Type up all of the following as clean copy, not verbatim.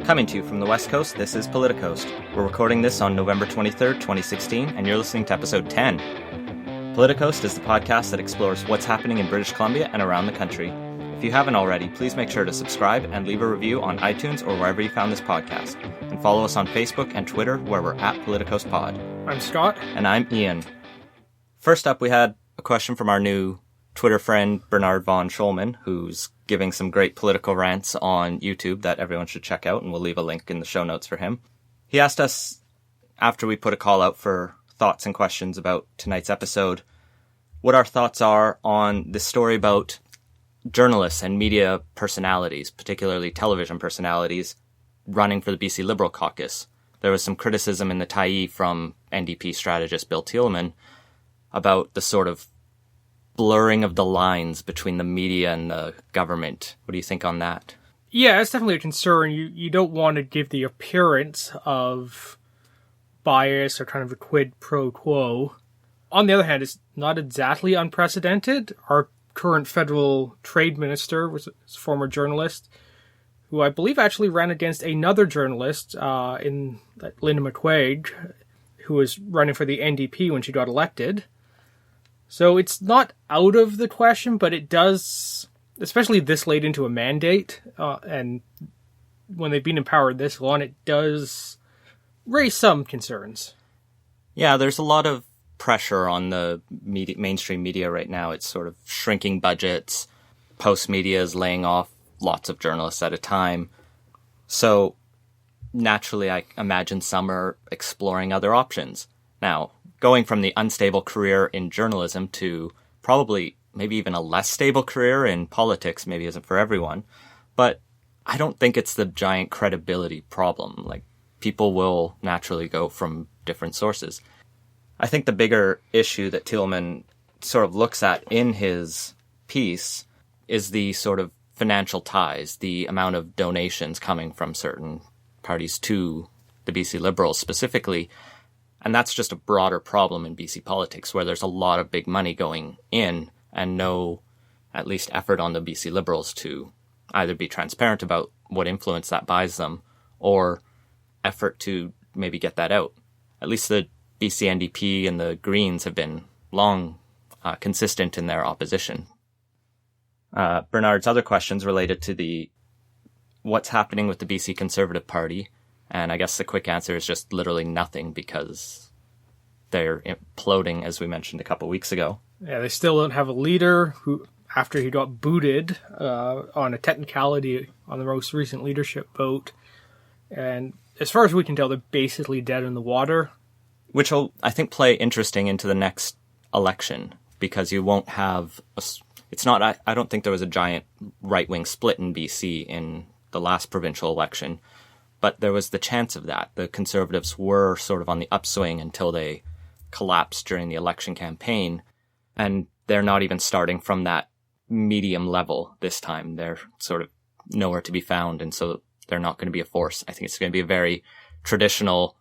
Coming to you from the West Coast, this is Politicoast. We're recording this on November 23rd, 2016, and you're listening to episode 10. Politicoast is the podcast that explores what's happening in British Columbia and around the country. If you haven't already, please make sure to subscribe and leave a review on iTunes or wherever you found this podcast. And follow us on Facebook and Twitter, where we're at PoliticoastPod. I'm Scott. And I'm Ian. First up, we had a question from our new Twitter friend, Bernard von Scholman, who's giving some great political rants on YouTube that everyone should check out, and we'll leave a link in the show notes for him. He asked us, after we put a call out for thoughts and questions about tonight's episode, what our thoughts are on this story about journalists and media personalities, particularly television personalities, running for the BC Liberal caucus. There was some criticism in the Tyee from NDP strategist Bill Thielemann about the sort of blurring of the lines between the media and the government. What do you think on that? Yeah, it's definitely a concern. You don't want to give the appearance of bias or kind of a quid pro quo. On the other hand, it's not exactly unprecedented. Our current federal trade minister was a former journalist who I believe actually ran against another journalist Linda McQuaig, who was running for the NDP when she got elected. So it's not out of the question, but it does, especially this late into a mandate, and when they've been in power this long, it does raise some concerns. Yeah, there's a lot of pressure on the mainstream media right now. It's sort of shrinking budgets. Post media is laying off lots of journalists at a time. So naturally, I imagine some are exploring other options. Now, going from the unstable career in journalism to probably maybe even a less stable career in politics maybe isn't for everyone. But I don't think it's the giant credibility problem. Like, people will naturally go from different sources. I think the bigger issue that Thielemann sort of looks at in his piece is the sort of financial ties, the amount of donations coming from certain parties to the BC Liberals specifically. And that's just a broader problem in BC politics, where there's a lot of big money going in and no, at least, effort on the BC Liberals to either be transparent about what influence that buys them or effort to maybe get that out. At least the BC NDP and the Greens have been long consistent in their opposition. Bernard's other questions related to what's happening with the BC Conservative Party. And I guess the quick answer is just literally nothing, because they're imploding, as we mentioned a couple weeks ago. Yeah, they still don't have a leader who, after he got booted on a technicality on the most recent leadership vote. And as far as we can tell, they're basically dead in the water. Which will, I think, play interesting into the next election, because you won't have I don't think there was a giant right-wing split in BC in the last provincial election. But there was the chance of that. The Conservatives were sort of on the upswing until they collapsed during the election campaign. And they're not even starting from that medium level this time. They're sort of nowhere to be found. And so they're not going to be a force. I think it's going to be a very traditional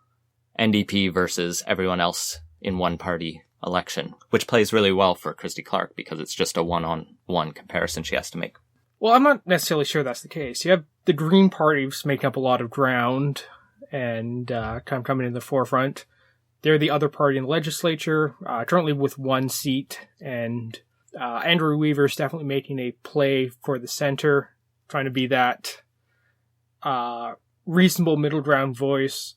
NDP versus everyone else in one party election, which plays really well for Christy Clark because it's just a one-on-one comparison she has to make. Well, I'm not necessarily sure that's the case. You have the Green Party making up a lot of ground and kind of coming in the forefront. They're the other party in the legislature, currently with one seat. And Andrew Weaver's definitely making a play for the center, trying to be that reasonable middle ground voice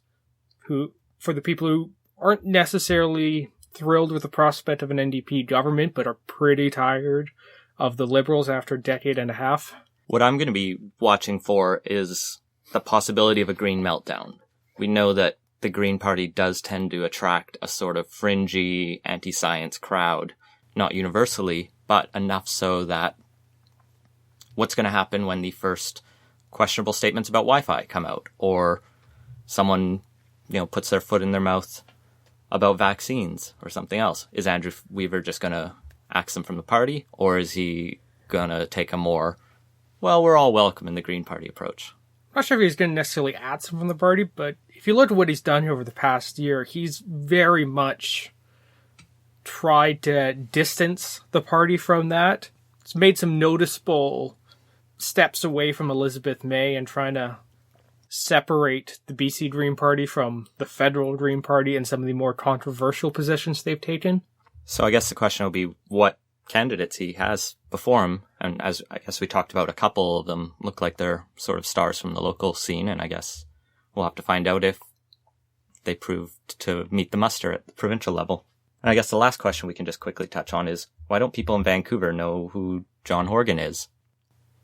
for the people who aren't necessarily thrilled with the prospect of an NDP government, but are pretty tired of the Liberals after a decade and a half. What I'm going to be watching for is the possibility of a Green meltdown. We know that the Green Party does tend to attract a sort of fringy, anti-science crowd, not universally, but enough so that what's going to happen when the first questionable statements about Wi-Fi come out, or someone, puts their foot in their mouth about vaccines or something else? Is Andrew Weaver just going to axe them from the party, or is he going to take a more, we're all welcome in the Green Party approach? I'm not sure if he's going to necessarily axe them from the party, but if you look at what he's done over the past year, he's very much tried to distance the party from that. It's made some noticeable steps away from Elizabeth May and trying to separate the BC Green Party from the federal Green Party and some of the more controversial positions they've taken. So I guess the question will be what candidates he has before him. And as I guess we talked about, a couple of them look like they're sort of stars from the local scene. And I guess we'll have to find out if they proved to meet the muster at the provincial level. And I guess the last question we can just quickly touch on is, why don't people in Vancouver know who John Horgan is?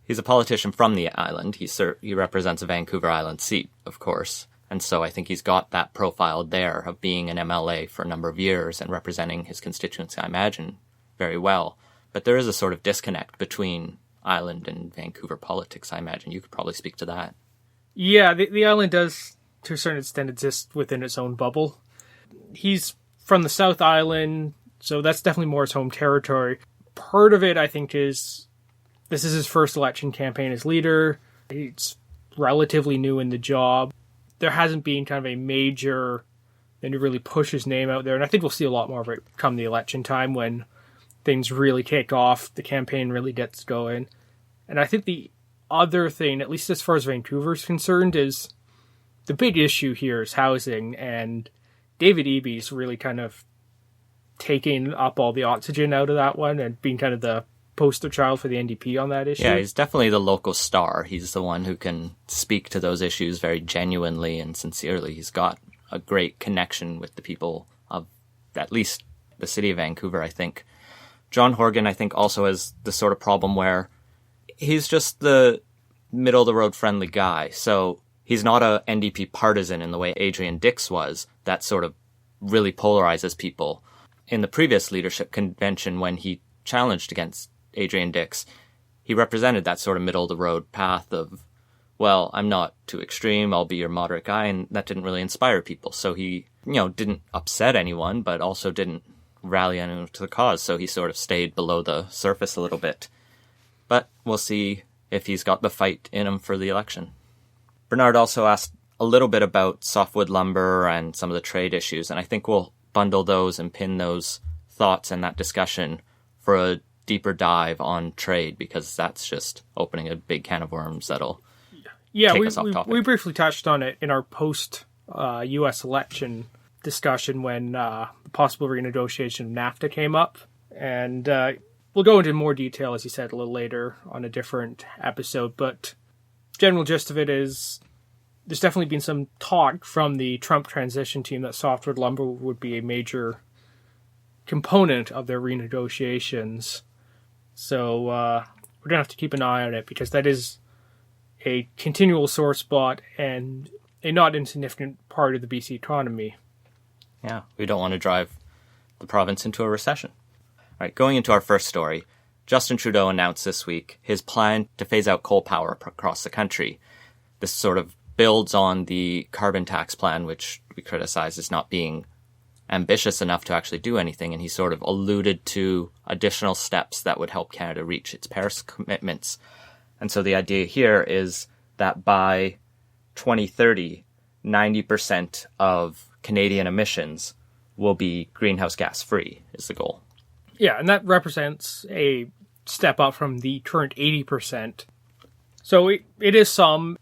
He's a politician from the island. He represents a Vancouver Island seat, of course. And so I think he's got that profile there of being an MLA for a number of years and representing his constituency, I imagine, very well. But there is a sort of disconnect between island and Vancouver politics, I imagine. You could probably speak to that. Yeah, the island does, to a certain extent, exist within its own bubble. He's from the South Island, so that's definitely more his home territory. Part of it, I think, is this is his first election campaign as leader. He's relatively new in the job. There hasn't been kind of a major thing to really push his name out there, and I think we'll see a lot more of it come the election time when things really kick off, the campaign really gets going. And I think the other thing, at least as far as Vancouver's concerned, is the big issue here is housing, and David Eby's really kind of taking up all the oxygen out of that one and being kind of the poster child for the NDP on that issue. Yeah, he's definitely the local star. He's the one who can speak to those issues very genuinely and sincerely. He's got a great connection with the people of at least the city of Vancouver, I think. John Horgan, I think, also has the sort of problem where he's just the middle-of-the-road friendly guy. So he's not a NDP partisan in the way Adrian Dix was. That sort of really polarizes people. In the previous leadership convention, when he challenged against Adrian Dix, he represented that sort of middle-of-the-road path of, well, I'm not too extreme, I'll be your moderate guy, and that didn't really inspire people. So he, didn't upset anyone, but also didn't rally anyone to the cause, so he sort of stayed below the surface a little bit. But we'll see if he's got the fight in him for the election. Bernard also asked a little bit about softwood lumber and some of the trade issues, and I think we'll bundle those and pin those thoughts and that discussion for a deeper dive on trade, because that's just opening a big can of worms that'll take us off topic. We briefly touched on it in our post-U.S. election discussion when the possible renegotiation of NAFTA came up, and we'll go into more detail, as you said, a little later on a different episode, but general gist of it is there's definitely been some talk from the Trump transition team that softwood lumber would be a major component of their renegotiations. So we're going to have to keep an eye on it, because that is a continual sore spot and a not insignificant part of the BC economy. Yeah, we don't want to drive the province into a recession. All right, going into our first story, Justin Trudeau announced this week his plan to phase out coal power across the country. This sort of builds on the carbon tax plan, which we criticize as not being ambitious enough to actually do anything, and he sort of alluded to additional steps that would help Canada reach its Paris commitments. And so the idea here is that by 2030, 90% of Canadian emissions will be greenhouse gas free is the goal. Yeah, and that represents a step up from the current 80%. So it is some,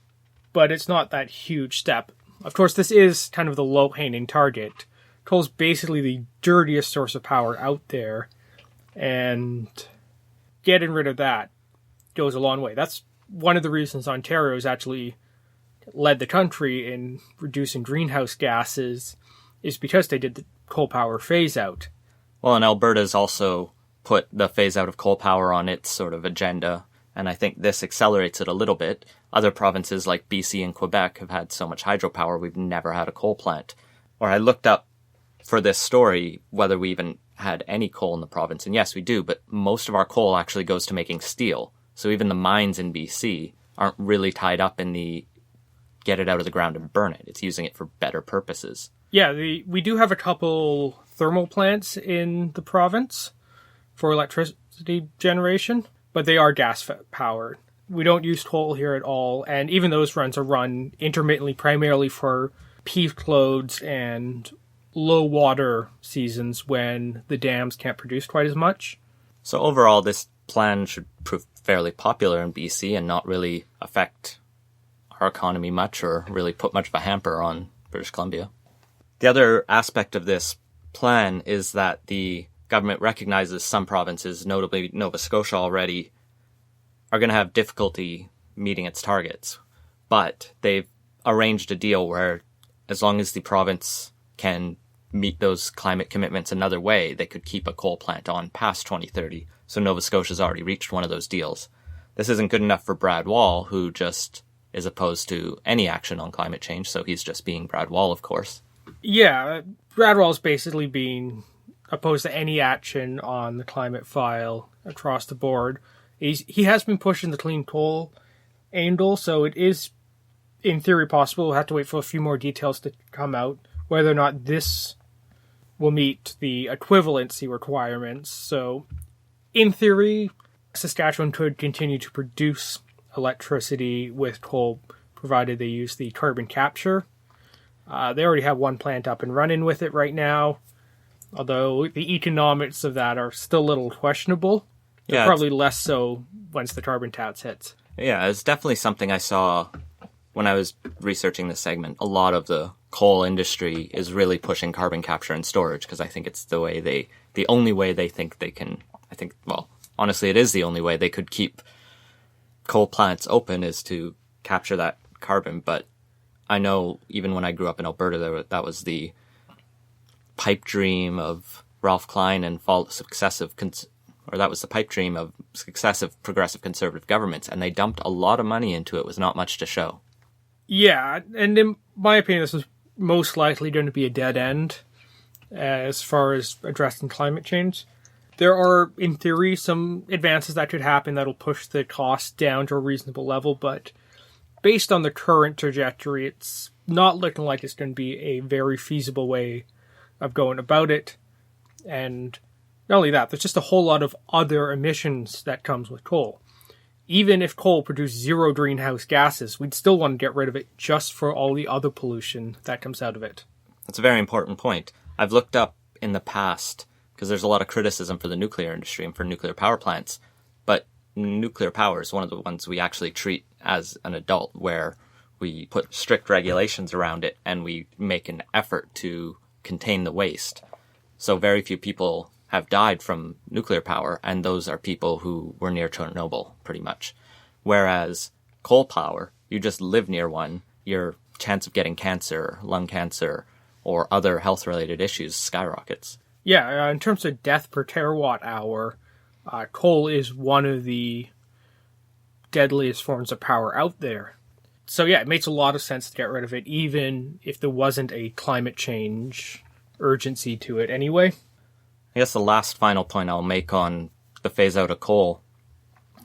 but it's not that huge step. Of course, this is kind of the low-hanging target. Coal's basically the dirtiest source of power out there, and getting rid of that goes a long way. That's one of the reasons Ontario has actually led the country in reducing greenhouse gases, is because they did the coal power phase out. Well, and Alberta's also put the phase out of coal power on its sort of agenda, and I think this accelerates it a little bit. Other provinces like BC and Quebec have had so much hydropower, we've never had a coal plant. Or I looked up for this story whether we even had any coal in the province, and yes, we do, but most of our coal actually goes to making steel. So even the mines in BC aren't really tied up in the get it out of the ground and burn it. It's using it for better purposes. Yeah, we do have a couple thermal plants in the province for electricity generation, but they are gas-powered. We don't use coal here at all, and even those runs are run intermittently, primarily for peak loads and low water seasons when the dams can't produce quite as much. So overall, this plan should prove fairly popular in BC and not really affect our economy much or really put much of a hamper on British Columbia. The other aspect of this plan is that the government recognizes some provinces, notably Nova Scotia already, are going to have difficulty meeting its targets. But they've arranged a deal where as long as the province can meet those climate commitments another way, they could keep a coal plant on past 2030. So Nova Scotia's already reached one of those deals. This isn't good enough for Brad Wall, who just is opposed to any action on climate change, so he's just being Brad Wall, of course. Yeah, Brad Wall's basically being opposed to any action on the climate file across the board. He has been pushing the clean coal angle, so it is, in theory, possible. We'll have to wait for a few more details to come out, whether or not this will meet the equivalency requirements. So, in theory, Saskatchewan could continue to produce electricity with coal, provided they use the carbon capture. They already have one plant up and running with it right now, although the economics of that are still a little questionable. They're probably less so once the carbon tax hits. Yeah, it's definitely something I saw when I was researching this segment. A lot of the coal industry is really pushing carbon capture and storage because I think it's the only way they think they can, honestly, it is the only way they could keep coal plants open is to capture that carbon. But I know even when I grew up in Alberta, that was the pipe dream of Ralph Klein and that was the pipe dream of successive progressive conservative governments, and they dumped a lot of money into it with not much to show. Yeah, and in my opinion, this was most likely going to be a dead end as far as addressing climate change. There are, in theory, some advances that could happen that'll push the cost down to a reasonable level, but based on the current trajectory, it's not looking like it's going to be a very feasible way of going about it. And not only that, there's just a whole lot of other emissions that comes with coal. Even if coal produced zero greenhouse gases, we'd still want to get rid of it just for all the other pollution that comes out of it. That's a very important point. I've looked up in the past, because there's a lot of criticism for the nuclear industry and for nuclear power plants, but nuclear power is one of the ones we actually treat as an adult, where we put strict regulations around it and we make an effort to contain the waste. So very few people have died from nuclear power, and those are people who were near Chernobyl, pretty much. Whereas coal power, you just live near one, your chance of getting cancer, lung cancer, or other health-related issues skyrockets. Yeah, in terms of death per terawatt hour, coal is one of the deadliest forms of power out there. So yeah, it makes a lot of sense to get rid of it, even if there wasn't a climate change urgency to it anyway. I guess the last final point I'll make on the phase out of coal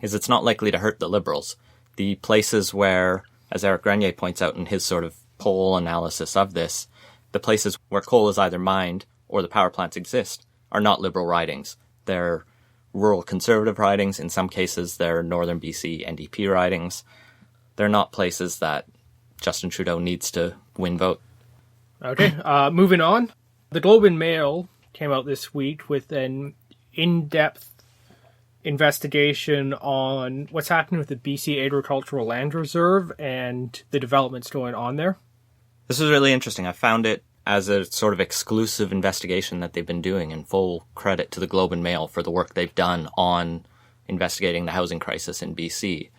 is it's not likely to hurt the Liberals. The places where, as Eric Grenier points out in his sort of poll analysis of this, the places where coal is either mined or the power plants exist are not Liberal ridings. They're rural Conservative ridings. In some cases, they're Northern BC NDP ridings. They're not places that Justin Trudeau needs to win vote. Okay, moving on. The Globe and Mail came out this week with an in-depth investigation on what's happening with the BC Agricultural Land Reserve and the developments going on there. This is really interesting. I found it as a sort of exclusive investigation that they've been doing, and full credit to the Globe and Mail for the work they've done on investigating the housing crisis in BC.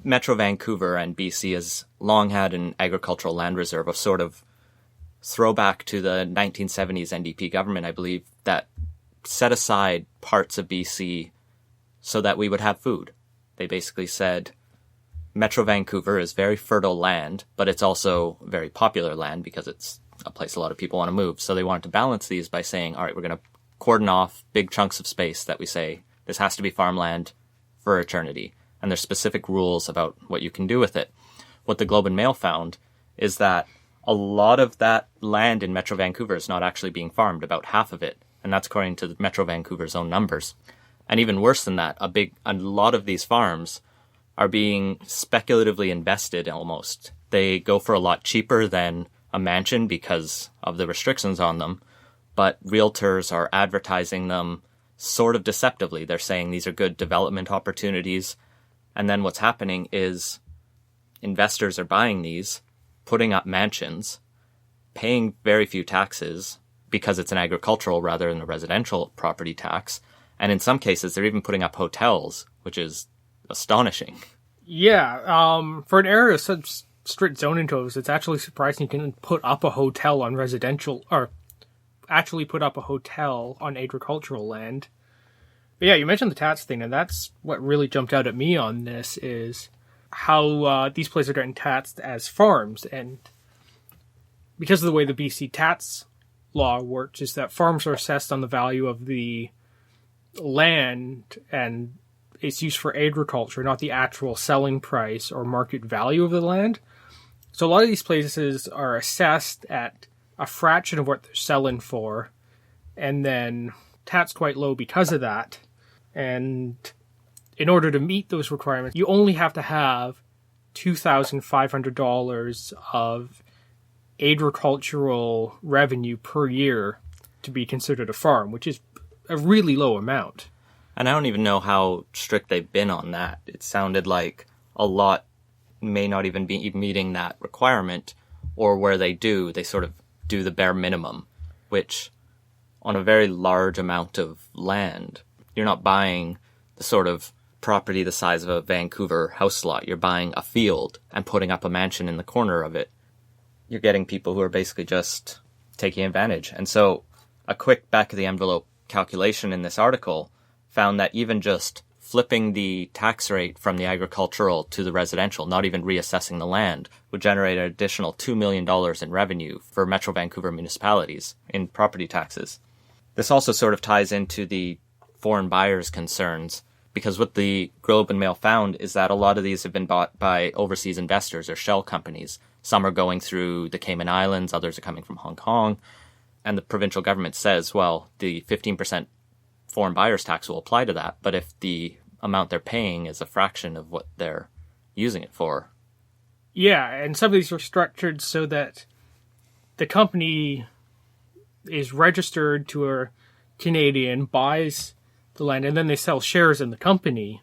Metro Vancouver and BC has long had an agricultural land reserve, a sort of throwback to the 1970s NDP government, I believe, that set aside parts of BC so that we would have food. They basically said, Metro Vancouver is very fertile land, but it's also very popular land because it's a place a lot of people want to move. So they wanted to balance these by saying, all right, we're going to cordon off big chunks of space that we say, this has to be farmland for eternity. And there's specific rules about what you can do with it. What the Globe and Mail found is that a lot of that land in Metro Vancouver is not actually being farmed, about half of it. And that's according to Metro Vancouver's own numbers. And even worse than that, a lot of these farms are being speculatively invested almost. They go for a lot cheaper than a mansion because of the restrictions on them. But realtors are advertising them sort of deceptively. They're saying these are good development opportunities. And then what's happening is investors are buying these, putting up mansions, paying very few taxes because it's an agricultural rather than a residential property tax. And in some cases, they're even putting up hotels, which is astonishing. Yeah, for an area of such strict zoning codes, it's actually surprising you can put up a hotel on residential, or actually put up a hotel on agricultural land. But yeah, you mentioned the tax thing, and that's what really jumped out at me on this, is how these places are getting taxed as farms. And because of the way the BC tax law works, is that farms are assessed on the value of the land, and it's used for agriculture, not the actual selling price or market value of the land. So a lot of these places are assessed at a fraction of what they're selling for, and then taxed quite low because of that. And in order to meet those requirements, you only have to have $2,500 of agricultural revenue per year to be considered a farm, which is a really low amount. And I don't even know how strict they've been on that. It sounded like a lot may not even be meeting that requirement, or where they do, they sort of do the bare minimum, which on a very large amount of land, you're not buying the sort of property the size of a Vancouver house lot. You're buying a field and putting up a mansion in the corner of it. You're getting people who are basically just taking advantage. And so a quick back-of-the-envelope calculation in this article found that even just flipping the tax rate from the agricultural to the residential, not even reassessing the land, would generate an additional $2 million in revenue for Metro Vancouver municipalities in property taxes. This also sort of ties into the foreign buyers' concerns, because what the Globe and Mail found is that a lot of these have been bought by overseas investors or shell companies. Some are going through the Cayman Islands, others are coming from Hong Kong, and the provincial government says, well, the 15% foreign buyers tax will apply to that, but if the amount they're paying is a fraction of what they're using it for. Yeah, and some of these are structured so that the company is registered to a Canadian, buys the land, and then they sell shares in the company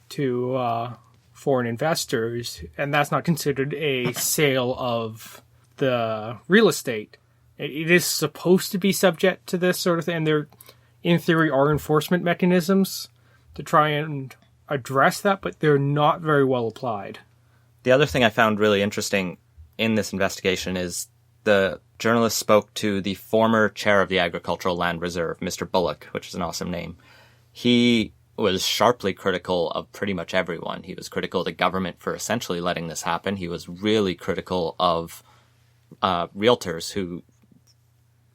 to foreign investors, and that's not considered a sale of the real estate. It is supposed to be subject to this sort of thing, and there, in theory, are enforcement mechanisms to try and address that, but they're not very well applied. The other thing I found really interesting in this investigation is the journalist spoke to the former chair of the Agricultural Land Reserve, Mr. Bullock, which is an awesome name. He was sharply critical of pretty much everyone. He was critical of the government for essentially letting this happen. He was really critical of realtors who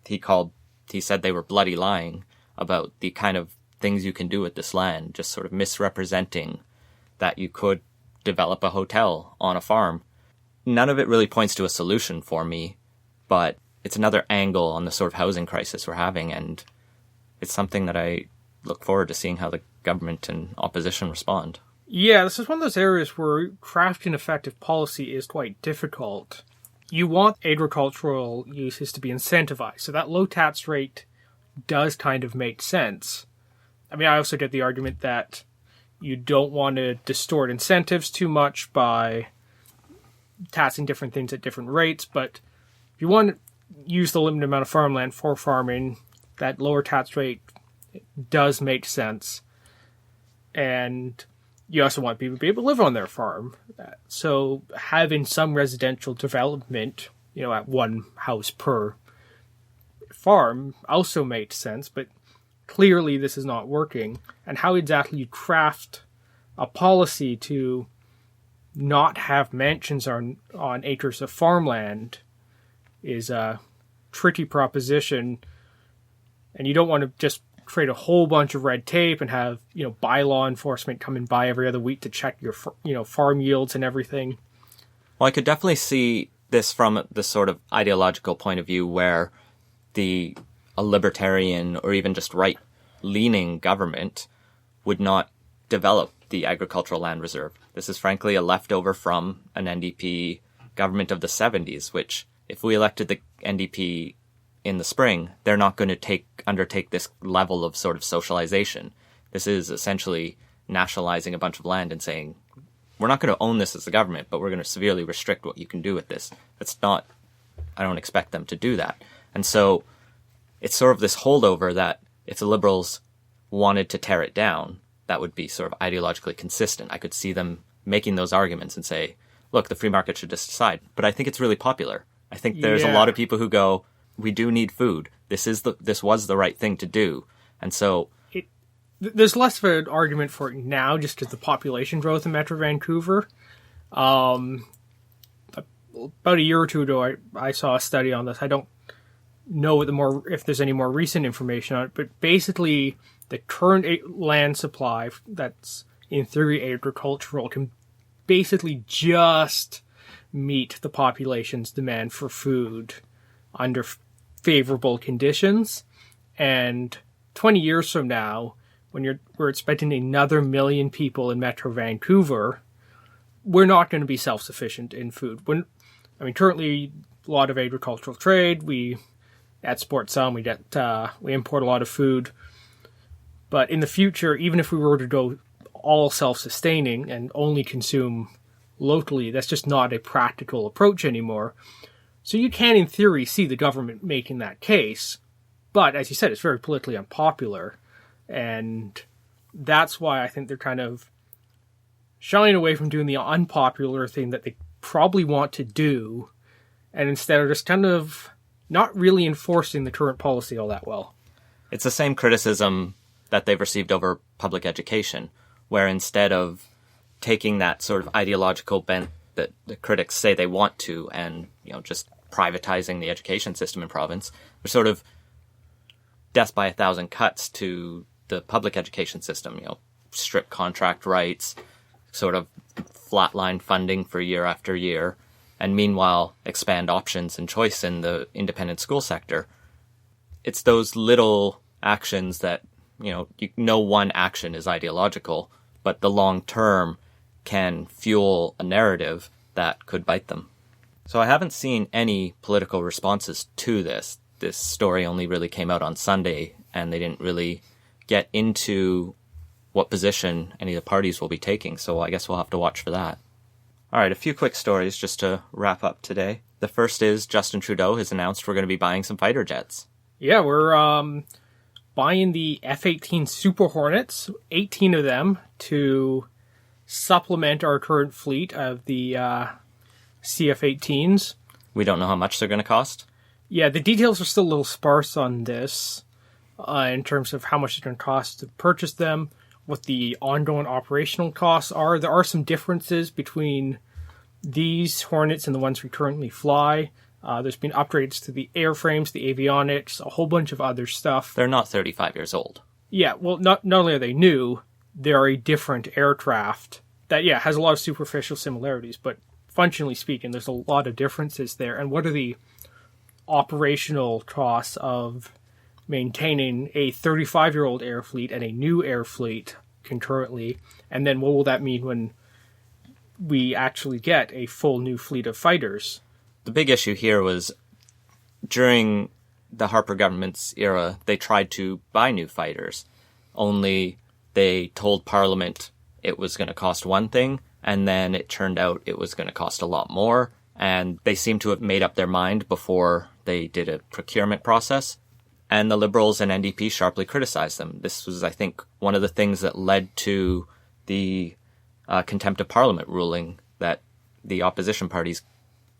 he said they were bloody lying about the kind of things you can do with this land, just sort of misrepresenting that you could develop a hotel on a farm. None of it really points to a solution for me, but it's another angle on the sort of housing crisis we're having, and it's something that I look forward to seeing how the government and opposition respond. Yeah, this is one of those areas where crafting effective policy is quite difficult. You want agricultural uses to be incentivized, so that low tax rate does kind of make sense. I mean, I also get the argument that you don't want to distort incentives too much by taxing different things at different rates, but if you want to use the limited amount of farmland for farming, that lower tax rate does make sense. And you also want people to be able to live on their farm. So having some residential development, at one house per farm also makes sense, but clearly this is not working. And how exactly you craft a policy to not have mansions on acres of farmland is a tricky proposition. And you don't want to just create a whole bunch of red tape and have, bylaw enforcement come and by every other week to check your, farm yields and everything. Well, I could definitely see this from the sort of ideological point of view where a libertarian or even just right-leaning government would not develop the Agricultural Land Reserve. This is frankly a leftover from an NDP government of the 70s, which if we elected the NDP in the spring, they're not going to undertake this level of sort of socialization. This is essentially nationalizing a bunch of land and saying, we're not going to own this as the government, but we're going to severely restrict what you can do with this. I don't expect them to do that. And so it's sort of this holdover that if the Liberals wanted to tear it down, that would be sort of ideologically consistent. I could see them making those arguments and say, look, the free market should just decide. But I think it's really popular. I think there's a lot of people who go, we do need food. This was the right thing to do. And so there's less of an argument for it now, just because the population growth in Metro Vancouver. About a year or two ago, I saw a study on this. I don't know if there's any more recent information on it, but basically the current land supply that's in theory agricultural can basically just meet the population's demand for food under favorable conditions. And 20 years from now, when we're expecting another 1 million people in Metro Vancouver, we're not going to be self-sufficient in food. Currently, a lot of agricultural trade. We export some. We import a lot of food. But in the future, even if we were to go all self-sustaining and only consume locally, that's just not a practical approach anymore. So you can, in theory, see the government making that case. But as you said, it's very politically unpopular. And that's why I think they're kind of shying away from doing the unpopular thing that they probably want to do, and instead are just kind of not really enforcing the current policy all that well. It's the same criticism that they've received over public education, where instead of taking that sort of ideological bent that the critics say they want to, and just privatizing the education system in province, they're sort of death by 1,000 cuts to the public education system, strip contract rights, sort of flatline funding for year after year, and meanwhile expand options and choice in the independent school sector. It's those little actions that, one action is ideological, but the long term can fuel a narrative that could bite them. So I haven't seen any political responses to this. This story only really came out on Sunday, and they didn't really get into what position any of the parties will be taking, so I guess we'll have to watch for that. All right, a few quick stories just to wrap up today. The first is Justin Trudeau has announced we're going to be buying some fighter jets. Yeah, we're buying the F-18 Super Hornets, 18 of them, to supplement our current fleet of the CF-18s. We don't know how much they're going to cost? Yeah, the details are still a little sparse on this in terms of how much it's going to cost to purchase them, what the ongoing operational costs are. There are some differences between these Hornets and the ones we currently fly. There's been upgrades to the airframes, the avionics, a whole bunch of other stuff. They're not 35 years old. Yeah, well, not only are they new, they're a different aircraft that, has a lot of superficial similarities, but functionally speaking, there's a lot of differences there. And what are the operational costs of maintaining a 35-year-old air fleet and a new air fleet concurrently? And then what will that mean when we actually get a full new fleet of fighters? The big issue here was during the Harper government's era, they tried to buy new fighters, only they told Parliament it was going to cost one thing, and then it turned out it was going to cost a lot more, and they seem to have made up their mind before they did a procurement process, and the Liberals and NDP sharply criticized them. This was, I think, one of the things that led to the contempt of Parliament ruling that the opposition parties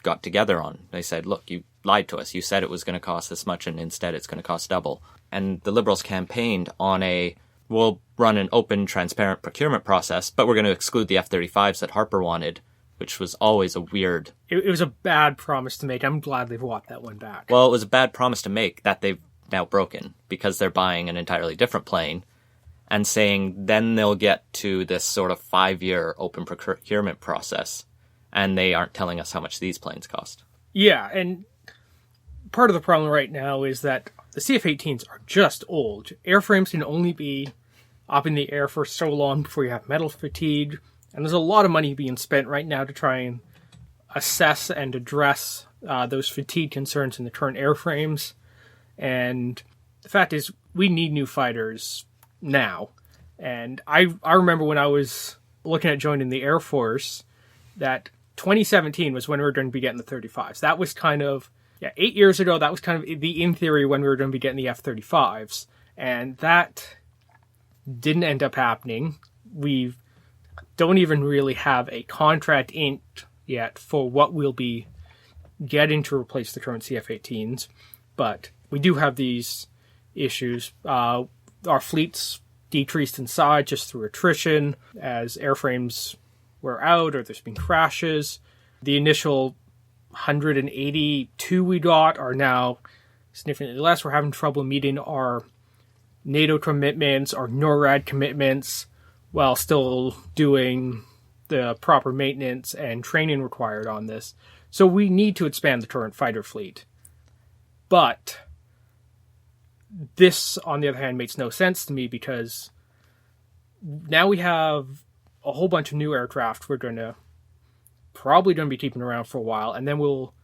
got together on. They said, look, you lied to us. You said it was going to cost this much, and instead it's going to cost double. And the Liberals campaigned on we'll run an open, transparent procurement process, but we're going to exclude the F-35s that Harper wanted, which was always a weird... It was a bad promise to make. I'm glad they've walked that one back. Well, it was a bad promise to make that they've now broken, because they're buying an entirely different plane and saying then they'll get to this sort of 5-year open procurement process, and they aren't telling us how much these planes cost. Yeah, and part of the problem right now is that the CF-18s are just old. Airframes can only be up in the air for so long before you have metal fatigue, and there's a lot of money being spent right now to try and assess and address those fatigue concerns in the current airframes. And the fact is, we need new fighters now. And I remember when I was looking at joining the Air Force, that 2017 was when we were going to be getting the 35s. That was kind of, 8 years ago, that was kind of in theory when we were going to be getting the F-35s. And that didn't end up happening. We don't even really have a contract inked yet for what we'll be getting to replace the current CF-18s. But we do have these issues. Our fleet's decreased in size just through attrition as airframes wear out or there's been crashes. The initial 182 we got are now significantly less. We're having trouble meeting our NATO commitments, our NORAD commitments, while still doing the proper maintenance and training required on this. So we need to expand the current fighter fleet. But this, on the other hand, makes no sense to me because now we have a whole bunch of new aircraft we're probably going to be keeping around for a while, and then we'll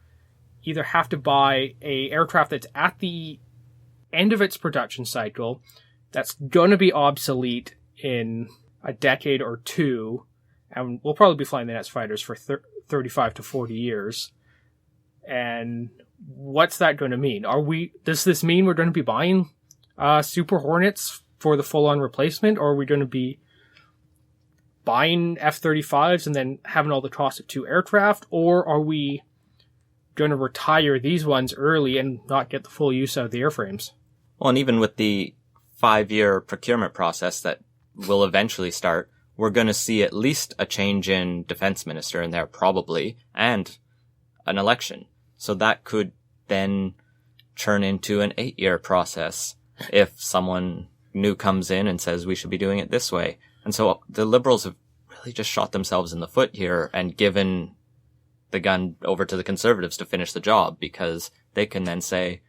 either have to buy a aircraft that's at the end of its production cycle, that's going to be obsolete in a decade or two, and we'll probably be flying the next fighters for 35 to 40 years. And what's that going to mean? Does this mean we're going to be buying Super Hornets for the full-on replacement, or are we going to be buying F-35s and then having all the cost of two aircraft, or are we going to retire these ones early and not get the full use out of the airframes? Well, and even with the 5-year procurement process that will eventually start, we're going to see at least a change in defense minister in there, probably, and an election. So that could then turn into an 8-year process if someone new comes in and says we should be doing it this way. And so the Liberals have really just shot themselves in the foot here and given the gun over to the Conservatives to finish the job, because they can then say,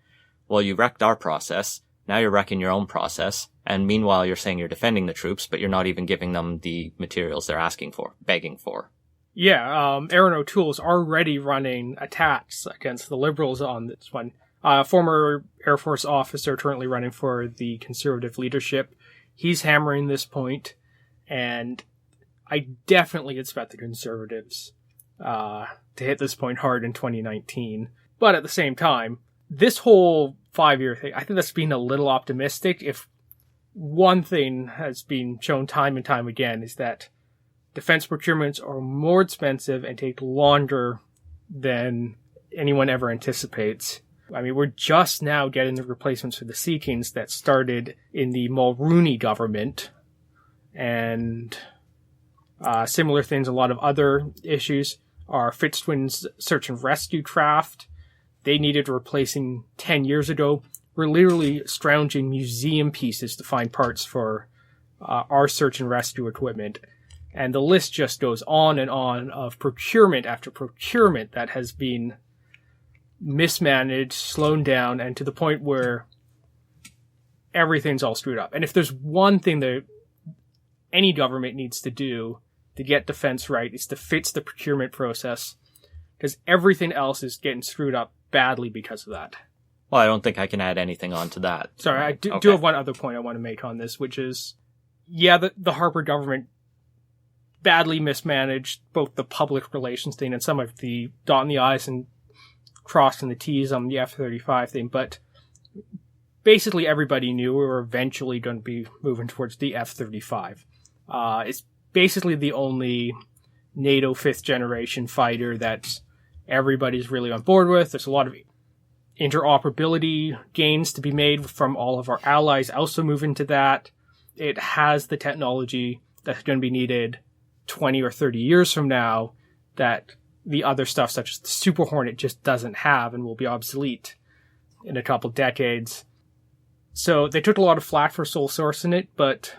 well, you wrecked our process, now you're wrecking your own process, and meanwhile you're saying you're defending the troops, but you're not even giving them the materials they're asking for, begging for. Yeah, Aaron O'Toole's already running attacks against the Liberals on this one. Former Air Force officer currently running for the Conservative leadership. He's hammering this point, and I definitely expect the Conservatives to hit this point hard in 2019. But at the same time, this whole 5-year thing, I think that's being a little optimistic. If one thing has been shown time and time again is that defense procurements are more expensive and take longer than anyone ever anticipates. I mean, we're just now getting the replacements for the Sea-Kings that started in the Mulroney government, and similar things, a lot of other issues. Our fixed-wing search and rescue craft, they needed replacing 10 years ago. We're literally scrounging museum pieces to find parts for our search and rescue equipment. And the list just goes on and on of procurement after procurement that has been mismanaged, slowed down, and to the point where everything's all screwed up. And if there's one thing that any government needs to do to get defense right, is to fix the procurement process, because everything else is getting screwed up badly because of that. Well, I don't think I can add anything on to that. Sorry, I do have one other point I want to make on this, which is, the Harper government badly mismanaged both the public relations thing and some of the dotting the I's and crossing the T's on the F-35 thing, but basically everybody knew we were eventually going to be moving towards the F-35. It's basically the only NATO 5th generation fighter that everybody's really on board with. There's a lot of interoperability gains to be made from all of our allies also moving to that. It has the technology that's going to be needed 20 or 30 years from now that the other stuff, such as the Super Hornet, just doesn't have and will be obsolete in a couple decades. So they took a lot of flack for sole sourcing it, but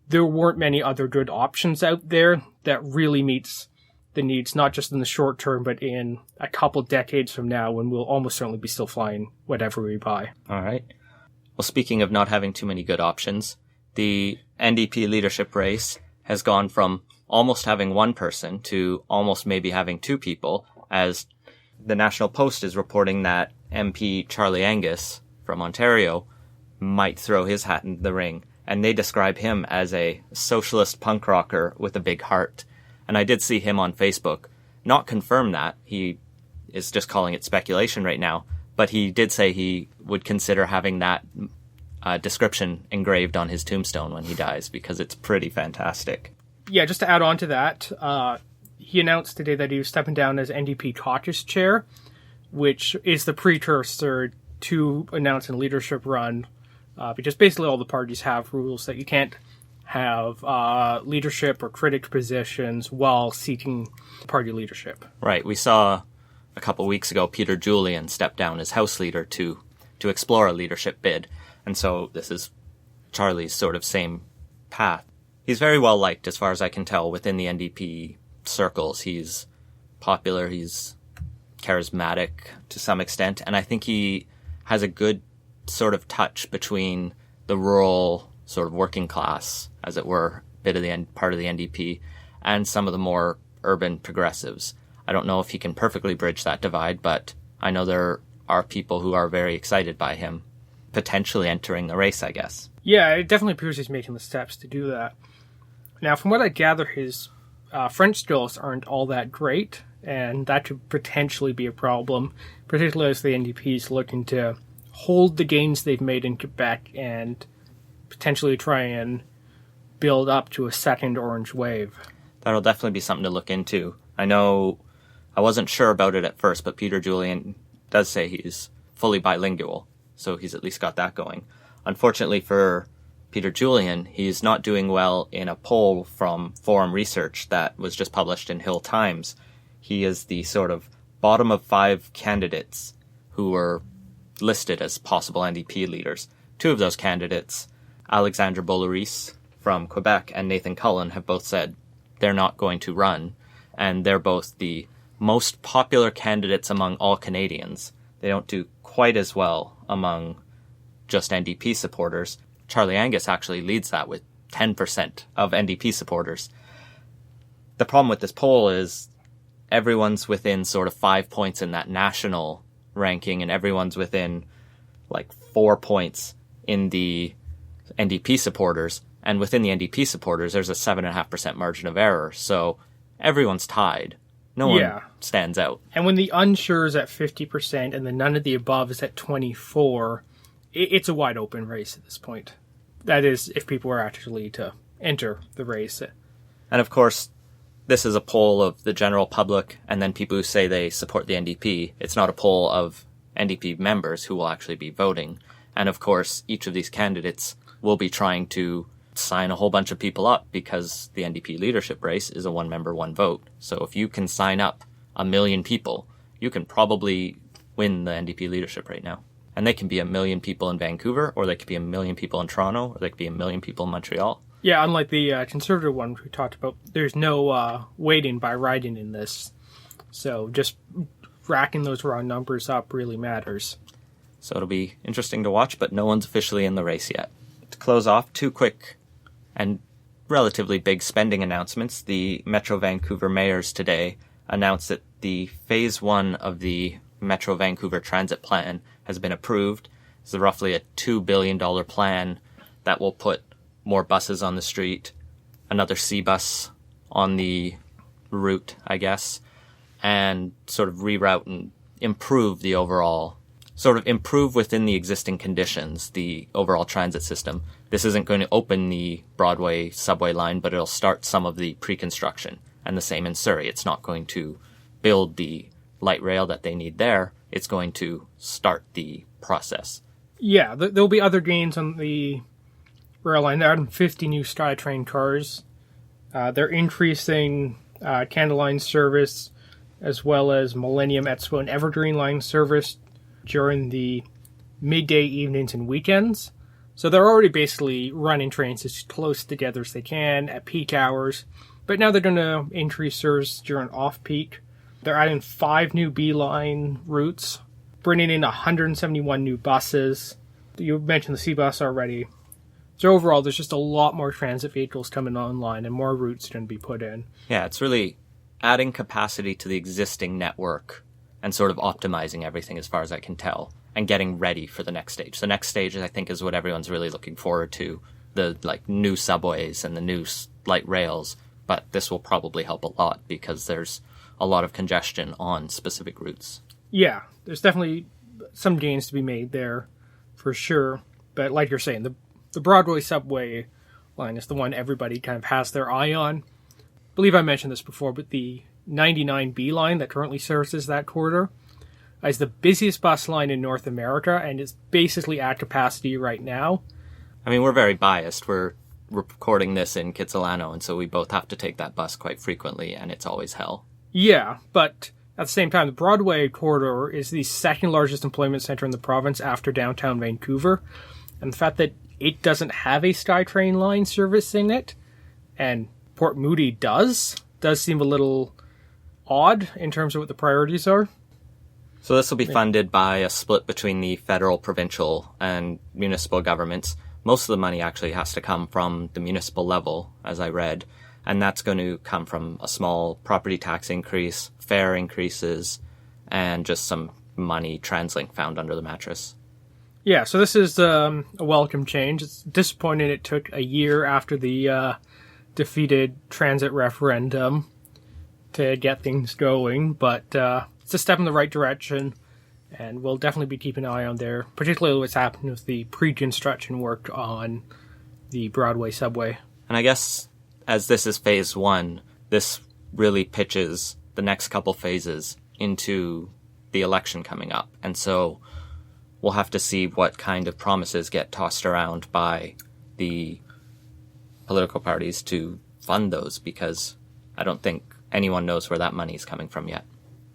there weren't many other good options out there that really meets the needs, not just in the short term, but in a couple decades from now when we'll almost certainly be still flying whatever we buy. All right. Well, speaking of not having too many good options, the NDP leadership race has gone from almost having one person to almost maybe having two people, as the National Post is reporting that MP Charlie Angus from Ontario might throw his hat in the ring and they describe him as a socialist punk rocker with a big heart. And I did see him on Facebook not confirm that. He is just calling it speculation right now, but he did say he would consider having that description engraved on his tombstone when he dies, because it's pretty fantastic. Yeah, just to add on to that, he announced today that he was stepping down as NDP caucus chair, which is the precursor to announcing a leadership run, because basically all the parties have rules that you can't have leadership or critic positions while seeking party leadership. Right. We saw a couple weeks ago Peter Julian step down as House Leader to explore a leadership bid. And so this is Charlie's sort of same path. He's very well liked, as far as I can tell, within the NDP circles. He's popular, he's charismatic to some extent, and I think he has a good sort of touch between the rural sort of working class, as it were, bit of the part of the NDP, and some of the more urban progressives. I don't know if he can perfectly bridge that divide, but I know there are people who are very excited by him potentially entering the race, I guess. Yeah, it definitely appears he's making the steps to do that. Now, from what I gather, his French skills aren't all that great, and that could potentially be a problem, particularly as the NDP is looking to hold the gains they've made in Quebec and potentially try and build up to a second orange wave. That'll definitely be something to look into. I know I wasn't sure about it at first, but Peter Julian does say he's fully bilingual, so he's at least got that going. Unfortunately for Peter Julian, he's not doing well in a poll from Forum Research that was just published in Hill Times. He is the sort of bottom of 5 candidates who were listed as possible NDP leaders. 2 of those candidates, Alexandre Boularice from Quebec and Nathan Cullen, have both said they're not going to run, and they're both the most popular candidates among all Canadians. They don't do quite as well among just NDP supporters. Charlie Angus actually leads that with 10% of NDP supporters. The problem with this poll is everyone's within sort of 5 points in that national ranking, and everyone's within like 4 points in the NDP supporters. And within the NDP supporters, there's a 7.5% margin of error. So everyone's tied. No one stands out. And when the unsure is at 50% and the none of the above is at 24%, it's a wide open race at this point. That is, if people were actually to enter the race. And of course, this is a poll of the general public and then people who say they support the NDP. It's not a poll of NDP members who will actually be voting. And of course, each of these candidates will be trying to sign a whole bunch of people up, because the NDP leadership race is a one member, one vote. So if you can sign up 1 million people, you can probably win the NDP leadership right now. And they can be 1 million people in Vancouver, or they could be 1 million people in Toronto, or they could be 1 million people in Montreal. Yeah, unlike the Conservative one we talked about, there's no weighting by writing in this. So just racking those raw numbers up really matters. So it'll be interesting to watch, but no one's officially in the race yet. To close off, 2 quick and relatively big spending announcements. The Metro Vancouver mayors today announced that the Phase 1 of the Metro Vancouver Transit Plan has been approved. It's roughly a $2 billion plan that will put more buses on the street, another C-bus on the route, I guess, and sort of reroute and improve the overall, sort of improve within the existing conditions, the overall transit system. This isn't going to open the Broadway subway line, but it'll start some of the pre-construction. And the same in Surrey. It's not going to build the light rail that they need there. It's going to start the process. Yeah, there'll be other gains on the rail line. They're adding 50 new SkyTrain cars. They're increasing Canada Line service, as well as Millennium, Expo, and Evergreen Line service during the midday, evenings, and weekends. So they're already basically running trains as close together as they can at peak hours. But now they're going to increase service during off-peak. They're adding 5 new B-Line routes, bringing in 171 new buses. You mentioned the C-Bus already. So overall, there's just a lot more transit vehicles coming online and more routes going to be put in. Yeah, it's really adding capacity to the existing network and sort of optimizing everything as far as I can tell, and getting ready for the next stage. The next stage, I think, is what everyone's really looking forward to the new subways and the new light rails, but this will probably help a lot because there's a lot of congestion on specific routes. Yeah, there's definitely some gains to be made there, for sure. But like you're saying, the Broadway subway line is the one everybody kind of has their eye on. I believe I mentioned this before, but the 99B line that currently services that corridor is the busiest bus line in North America, and it's basically at capacity right now. I mean, we're very biased. We're recording this in Kitsilano, and so we both have to take that bus quite frequently, and it's always hell. Yeah, but at the same time, the Broadway corridor is the second largest employment center in the province after downtown Vancouver. And the fact that it doesn't have a SkyTrain line servicing it, and Port Moody does seem a little odd in terms of what the priorities are. So this will be funded by a split between the federal, provincial, and municipal governments. Most of the money actually has to come from the municipal level, as I read. And that's going to come from a small property tax increase, fare increases, and just some money TransLink found under the mattress. Yeah, so this is a welcome change. It's disappointing it took a year after the defeated transit referendum to get things going, but it's a step in the right direction, and we'll definitely be keeping an eye on there, particularly what's happening with the pre-construction work on the Broadway subway. And I guess as this is phase one, this really pitches the next couple phases into the election coming up. And so we'll have to see what kind of promises get tossed around by the political parties to fund those, because I don't think anyone knows where that money is coming from yet.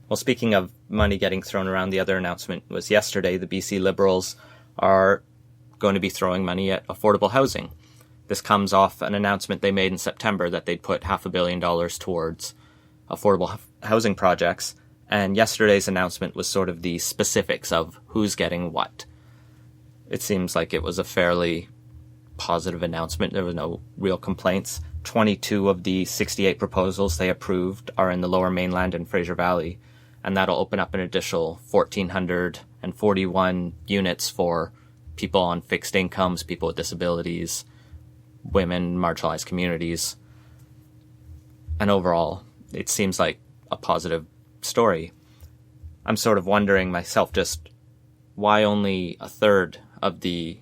Well, speaking of money getting thrown around, the other announcement was yesterday. The BC Liberals are going to be throwing money at affordable housing. This comes off an announcement they made in September that they'd put $500 million towards affordable housing projects, and yesterday's announcement was sort of the specifics of who's getting what. It seems like it was a fairly positive announcement. There were no real complaints. 22 of the 68 proposals they approved are in the Lower Mainland and Fraser Valley, and that'll open up an additional 1,441 units for people on fixed incomes, people with disabilities, women, marginalized communities. And overall, it seems like a positive story. I'm sort of wondering myself just why only a third of the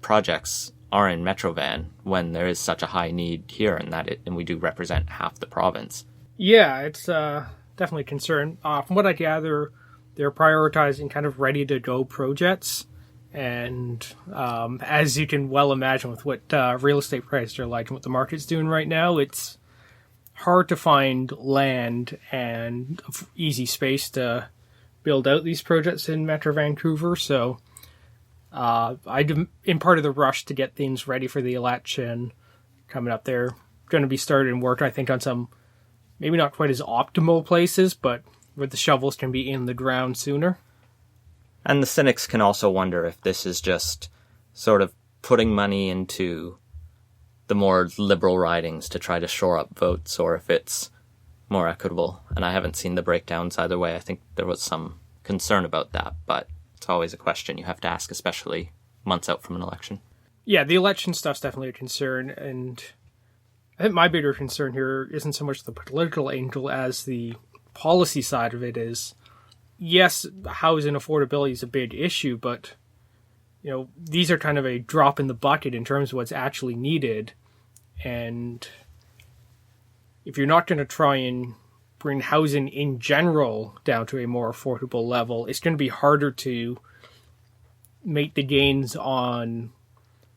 projects are in Metrovan when there is such a high need here, and we do represent half the province. Yeah, it's definitely a concern. From what I gather, they're prioritizing kind of ready-to-go projects. And as you can well imagine with what real estate prices are like and what the market's doing right now, it's hard to find land and easy space to build out these projects in Metro Vancouver. So I'm in part of the rush to get things ready for the election coming up. They're going to be starting work, I think, on some maybe not quite as optimal places, but where the shovels can be in the ground sooner. And the cynics can also wonder if this is just sort of putting money into the more liberal ridings to try to shore up votes, or if it's more equitable. And I haven't seen the breakdowns either way. I think there was some concern about that, but it's always a question you have to ask, especially months out from an election. Yeah, the election stuff's definitely a concern, and I think my bigger concern here isn't so much the political angle as the policy side of it is. Yes, housing affordability is a big issue, but these are kind of a drop in the bucket in terms of what's actually needed. And if you're not going to try and bring housing in general down to a more affordable level, it's going to be harder to make the gains on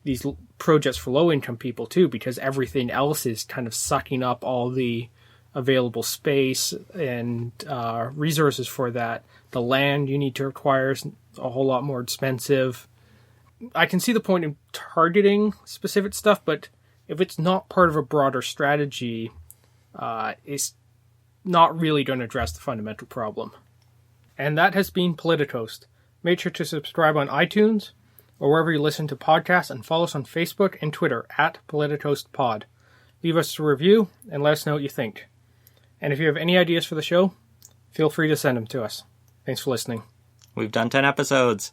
these projects for low-income people too, because everything else is kind of sucking up all the available space and resources for that. The land you need to acquire is a whole lot more expensive. I can see the point in targeting specific stuff, but if it's not part of a broader strategy, it's not really going to address the fundamental problem. And that has been Politicoast. Make sure to subscribe on iTunes or wherever you listen to podcasts, and follow us on Facebook and Twitter at PoliticoastPod. Leave us a review and let us know what you think. And if you have any ideas for the show, feel free to send them to us. Thanks for listening. We've done 10 episodes.